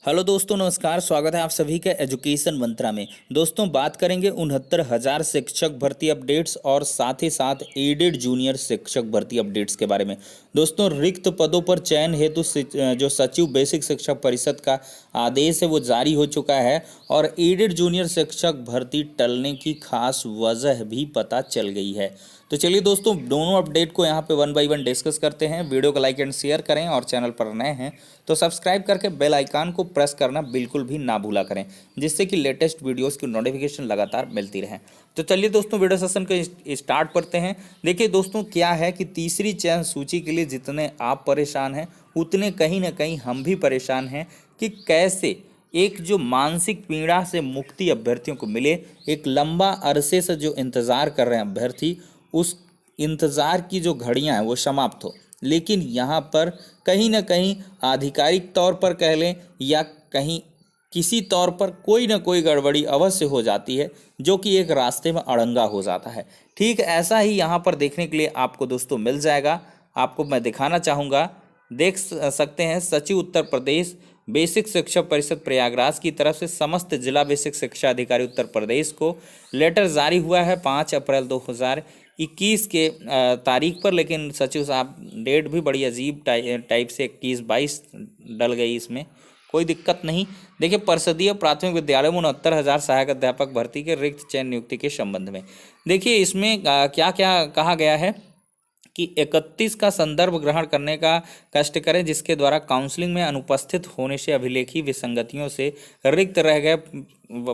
Hello दोस्तों, नमस्कार। स्वागत है आप सभी का एजुकेशन मंत्रा में। दोस्तों, बात करेंगे 69,000 शिक्षक भर्ती अपडेट्स और साथ ही साथ एडेड जूनियर शिक्षक भर्ती अपडेट्स के बारे में। दोस्तों, रिक्त पदों पर चयन हेतु जो सचिव बेसिक शिक्षा परिषद का आदेश है वो जारी हो चुका है और एडेड जूनियर शिक्षक भर्ती टलने की खास वजह भी पता चल गई है। तो चलिए दोस्तों, दोनों अपडेट को यहाँ पे वन बाय वन डिस्कस करते हैं। वीडियो को लाइक एंड शेयर करें और चैनल पर नए हैं तो सब्सक्राइब करके बेल आइकन को प्रेस करना बिल्कुल भी ना भूला करें, जिससे कि लेटेस्ट वीडियोस की नोटिफिकेशन लगातार मिलती रहे। तो चलिए दोस्तों, वीडियो सेशन को स्टार्ट करते हैं। देखिए दोस्तों, क्या है कि तीसरी चयन सूची के लिए जितने आप परेशान हैं उतने कहीं ना कहीं हम भी परेशान हैं कि कैसे एक जो मानसिक पीड़ा से मुक्ति अभ्यर्थियों को मिले। एक लंबा अरसे से जो इंतज़ार कर रहे हैं अभ्यर्थी, उस इंतज़ार की जो घड़ियां हैं वो समाप्त हो। लेकिन यहाँ पर कहीं ना कहीं आधिकारिक तौर पर कह लें या कहीं किसी तौर पर कोई ना कोई गड़बड़ी अवश्य हो जाती है, जो कि एक रास्ते में अड़ंगा हो जाता है। ठीक ऐसा ही यहाँ पर देखने के लिए आपको दोस्तों मिल जाएगा। आपको मैं दिखाना चाहूँगा, देख सकते हैं सचिव उत्तर प्रदेश बेसिक शिक्षा परिषद प्रयागराज की तरफ से समस्त जिला बेसिक शिक्षा अधिकारी उत्तर प्रदेश को लेटर जारी हुआ है 5 अप्रैल 2021 के तारीख पर। लेकिन सचिव साहब डेट भी बड़ी अजीब टाइप से 21-22 डल गई, इसमें कोई दिक्कत नहीं। देखिए, परिषदीय प्राथमिक विद्यालय में 69,000 सहायक अध्यापक भर्ती के रिक्त चयन नियुक्ति के संबंध में देखिए इसमें क्या क्या कहा गया है कि 31 का संदर्भ ग्रहण करने का कष्ट करें, जिसके द्वारा काउंसलिंग में अनुपस्थित होने से अभिलेखी विसंगतियों से रिक्त रह गए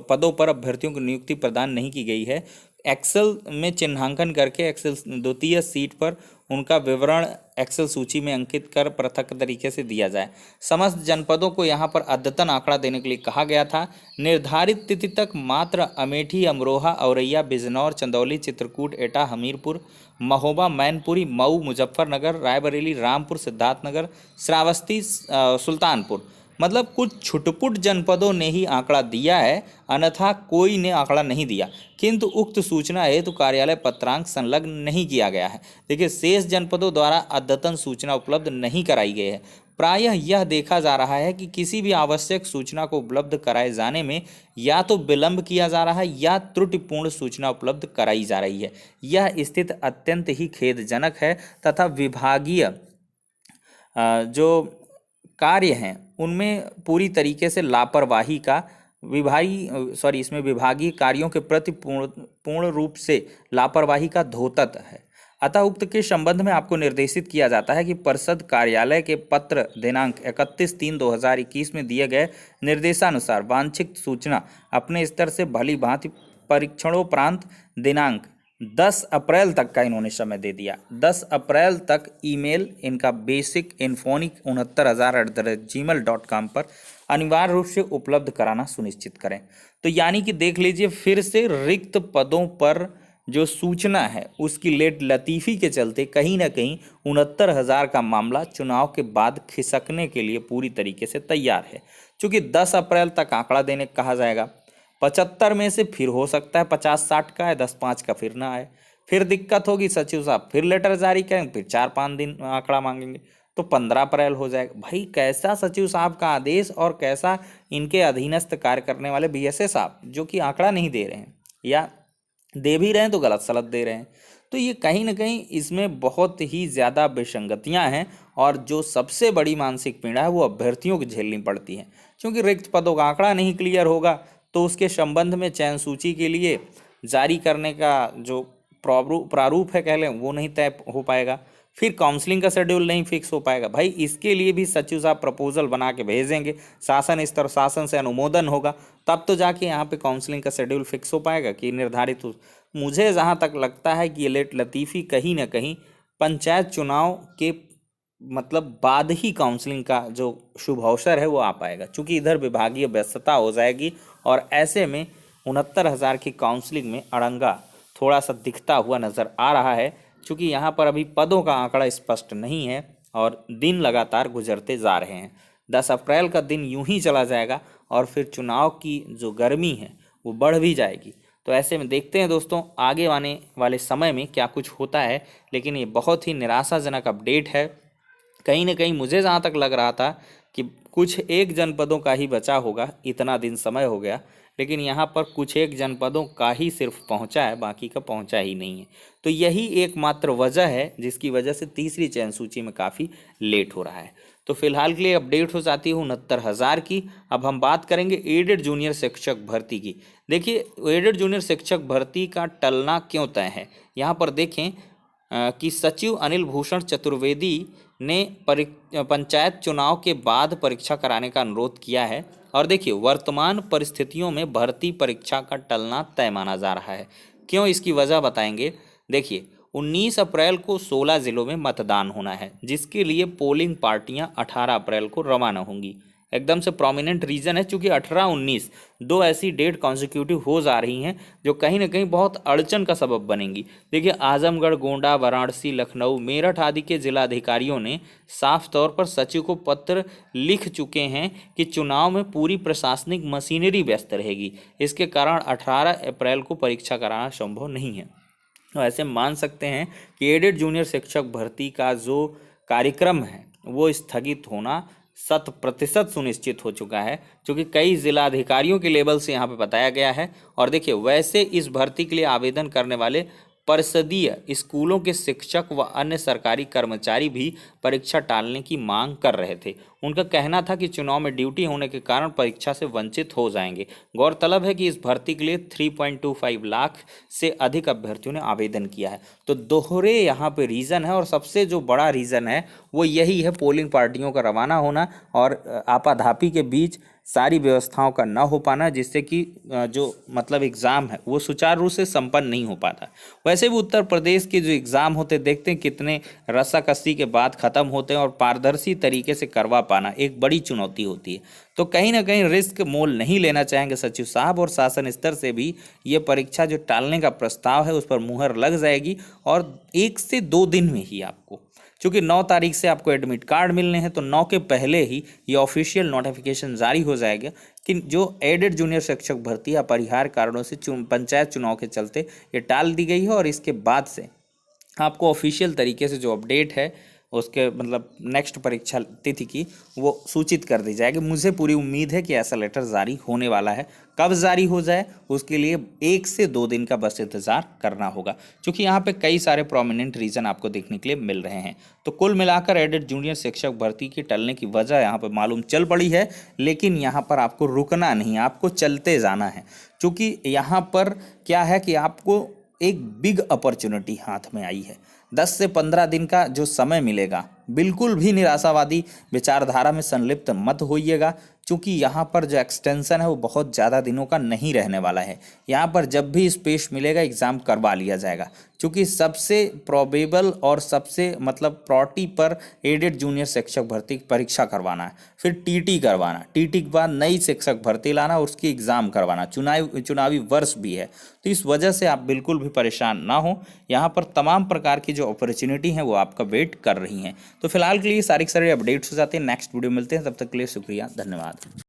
पदों पर अभ्यर्थियों को नियुक्ति प्रदान नहीं की गई है। एक्सेल में चिन्हांकन करके एक्सेल द्वितीय सीट पर उनका विवरण एक्सेल सूची में अंकित कर पृथक तरीके से दिया जाए। समस्त जनपदों को यहाँ पर अद्यतन आंकड़ा देने के लिए कहा गया था। निर्धारित तिथि तक मात्र अमेठी, अमरोहा, औरैया, बिजनौर, चंदौली, चित्रकूट, एटा, हमीरपुर, महोबा, मैनपुरी, मऊ, मुजफ्फरनगर, रायबरेली, रामपुर, सिद्धार्थनगर, श्रावस्ती, सुल्तानपुर, मतलब कुछ छुटपुट जनपदों ने ही आंकड़ा दिया है, अन्यथा कोई ने आंकड़ा नहीं दिया। किंतु उक्त सूचना हेतु कार्यालय पत्रांक संलग्न नहीं किया गया है। देखिए, शेष जनपदों द्वारा अद्यतन सूचना उपलब्ध नहीं कराई गई है। प्रायः यह देखा जा रहा है कि किसी भी आवश्यक सूचना को उपलब्ध कराए जाने में या तो विलंब किया जा रहा है या त्रुटिपूर्ण सूचना उपलब्ध कराई जा रही है। यह स्थिति अत्यंत ही खेदजनक है तथा विभागीय जो कार्य हैं उनमें पूरी तरीके से लापरवाही का विभागीय कार्यों के प्रति पूर्ण रूप से लापरवाही का धोतक है। अतः उक्त के संबंध में आपको निर्देशित किया जाता है कि परिषद कार्यालय के पत्र दिनांक 31/3/2021 में दिए गए निर्देशानुसार वांछित सूचना अपने स्तर से भली भांति परीक्षणोपरांत दिनांक 10 अप्रैल तक का इन्होंने समय दे दिया। 10 अप्रैल तक ईमेल इनका बेसिक इन्फोनिक 69,000@gmail.com पर अनिवार्य रूप से उपलब्ध कराना सुनिश्चित करें। तो यानी कि देख लीजिए, फिर से रिक्त पदों पर जो सूचना है उसकी लेट लतीफ़ी के चलते कहीं ना कहीं 69,000 का मामला चुनाव के बाद खिसकने के लिए पूरी तरीके से तैयार है। चूँकि 10 अप्रैल तक आंकड़ा देने कहा जाएगा, 75 में से फिर हो सकता है 50-60 का है, 10-5 का फिर ना आए, फिर दिक्कत होगी। सचिव साहब फिर लेटर जारी करेंगे, फिर 4-5 दिन आंकड़ा मांगेंगे, तो 15 अप्रैल हो जाएगा। भाई, कैसा सचिव साहब का आदेश और कैसा इनके अधीनस्थ कार्य करने वाले बीएसए साहब जो कि आंकड़ा नहीं दे रहे हैं, या दे भी रहे हैं तो गलत सलत दे रहे हैं। तो ये कहीं ना कहीं इसमें बहुत ही ज़्यादा विसंगतियां हैं और जो सबसे बड़ी मानसिक पीड़ा है वो अभ्यर्थियों को झेलनी पड़ती है। क्योंकि रिक्त पदों का आंकड़ा नहीं क्लियर होगा तो उसके संबंध में चयन सूची के लिए जारी करने का जो प्रारूप है कह लें वो नहीं तय हो पाएगा, फिर काउंसलिंग का शेड्यूल नहीं फिक्स हो पाएगा। भाई, इसके लिए भी सचिव साहब प्रपोजल बना के भेजेंगे, शासन से अनुमोदन होगा, तब तो जाके यहाँ पे काउंसलिंग का शेड्यूल फिक्स हो पाएगा कि निर्धारित हो। मुझे जहाँ तक लगता है कि ये लेट लतीफ़ी कहीं ना कहीं पंचायत चुनाव के मतलब बाद ही काउंसलिंग का जो शुभ अवसर है वो आ पाएगा, क्योंकि इधर विभागीय व्यस्तता हो जाएगी और ऐसे में 69,000 की काउंसलिंग में अड़ंगा थोड़ा सा दिखता हुआ नज़र आ रहा है। क्योंकि यहाँ पर अभी पदों का आंकड़ा स्पष्ट नहीं है और दिन लगातार गुजरते जा रहे हैं। 10 अप्रैल का दिन यूं ही चला जाएगा और फिर चुनाव की जो गर्मी है वो बढ़ भी जाएगी। तो ऐसे में देखते हैं दोस्तों आगे आने वाले समय में क्या कुछ होता है। लेकिन ये बहुत ही निराशाजनक अपडेट है। कहीं ना कहीं मुझे जहाँ तक लग रहा था कि कुछ एक जनपदों का ही बचा होगा, इतना दिन समय हो गया, लेकिन यहाँ पर कुछ एक जनपदों का ही सिर्फ पहुँचा है, बाकी का पहुँचा ही नहीं है। तो यही एकमात्र वजह है जिसकी वजह से तीसरी चयन सूची में काफ़ी लेट हो रहा है। तो फिलहाल के लिए अपडेट हो जाती है 69,000 की। अब हम बात करेंगे एडेड जूनियर शिक्षक भर्ती की। देखिए, एडेड जूनियर शिक्षक भर्ती का टलना क्यों तय है, यहाँ पर देखें कि सचिव अनिल भूषण चतुर्वेदी ने पंचायत चुनाव के बाद परीक्षा कराने का अनुरोध किया है। और देखिए, वर्तमान परिस्थितियों में भर्ती परीक्षा का टलना तय माना जा रहा है। क्यों, इसकी वजह बताएंगे। देखिए, 19 अप्रैल को 16 जिलों में मतदान होना है, जिसके लिए पोलिंग पार्टियां 18 अप्रैल को रवाना होंगी। एकदम से प्रोमिनेंट रीज़न है, क्योंकि 18-19 दो ऐसी डेट कॉन्जिक्यूटिव हो जा रही हैं जो कहीं ना कहीं बहुत अड़चन का सबब बनेंगी। देखिए, आजमगढ़, गोंडा, वाराणसी, लखनऊ, मेरठ आदि के जिलाधिकारियों ने साफ तौर पर सचिव को पत्र लिख चुके हैं कि चुनाव में पूरी प्रशासनिक मशीनरी व्यस्त रहेगी। इसके कारण 18 अप्रैल को परीक्षा कराना संभव नहीं है। तो ऐसे मान सकते हैं कि एडेड जूनियर शिक्षक भर्ती का जो कार्यक्रम है वो स्थगित होना 100% सुनिश्चित हो चुका है, क्योंकि कई जिलाधिकारियों के लेवल से यहाँ पे बताया गया है। और देखिए, वैसे इस भर्ती के लिए आवेदन करने वाले परिषदीय स्कूलों के शिक्षक व अन्य सरकारी कर्मचारी भी परीक्षा टालने की मांग कर रहे थे। उनका कहना था कि चुनाव में ड्यूटी होने के कारण परीक्षा से वंचित हो जाएंगे। गौरतलब है कि इस भर्ती के लिए 3.25 लाख से अधिक अभ्यर्थियों ने आवेदन किया है। तो दोहरे यहाँ पे रीज़न है, और सबसे जो बड़ा रीज़न है वो यही है, पोलिंग पार्टियों का रवाना होना और आपाधापी के बीच सारी व्यवस्थाओं का न हो पाना, जिससे कि जो मतलब एग्ज़ाम है वो सुचारू रूप से संपन्न नहीं हो पाता। वैसे भी उत्तर प्रदेश के जो एग्ज़ाम होते देखते हैं कितने रस्साकसी के बाद ख़त्म होते हैं, और पारदर्शी तरीके से करवा पाना एक बड़ी चुनौती होती है। तो कहीं ना कहीं रिस्क मोल नहीं लेना चाहेंगे सचिव साहब, और शासन स्तर से भी ये परीक्षा जो टालने का प्रस्ताव है उस पर मुहर लग जाएगी। और 1 से 2 दिन में ही आपको, क्योंकि 9 तारीख से आपको एडमिट कार्ड मिलने हैं, तो 9 के पहले ही ये ऑफिशियल नोटिफिकेशन जारी हो जाएगा कि जो एडेड जूनियर शिक्षक भर्ती अपरिहार्य कारणों से पंचायत चुनाव के चलते ये टाल दी गई है। और इसके बाद से आपको ऑफिशियल तरीके से जो अपडेट है उसके मतलब नेक्स्ट परीक्षा तिथि की वो सूचित कर दी जाएगी। मुझे पूरी उम्मीद है कि ऐसा लेटर जारी होने वाला है। कब जारी हो जाए उसके लिए 1 से 2 दिन का बस इंतज़ार करना होगा, क्योंकि यहाँ पे कई सारे प्रोमिनेंट रीज़न आपको देखने के लिए मिल रहे हैं। तो कुल मिलाकर एडेड जूनियर शिक्षक भर्ती की टलने की वजह यहाँ पर मालूम चल पड़ी है, लेकिन यहाँ पर आपको रुकना नहीं, आपको चलते जाना है। क्योंकि यहाँ पर क्या है कि आपको एक बिग अपॉर्चुनिटी हाथ में आई है। 10 से 15 दिन का जो समय मिलेगा, बिल्कुल भी निराशावादी विचारधारा में संलिप्त मत होइएगा, क्योंकि यहाँ पर जो एक्सटेंशन है वो बहुत ज़्यादा दिनों का नहीं रहने वाला है। यहाँ पर जब भी स्पेस मिलेगा एग्ज़ाम करवा लिया जाएगा, क्योंकि सबसे प्रोबेबल और सबसे मतलब प्रायोरिटी पर एडेड जूनियर शिक्षक भर्ती की परीक्षा करवाना है, फिर टीटी करवाना, टीटी के बाद नई शिक्षक भर्ती लाना, उसकी एग्ज़ाम करवाना, चुनावी वर्ष भी है। तो इस वजह से आप बिल्कुल भी परेशान ना हो, यहाँ पर तमाम प्रकार की जो अपॉर्चुनिटी हैं वो आपका वेट कर रही हैं। तो फिलहाल के लिए सारी अपडेट्स हो जाते हैं। नेक्स्ट वीडियो मिलते हैं, तब तक के लिए शुक्रिया, धन्यवाद।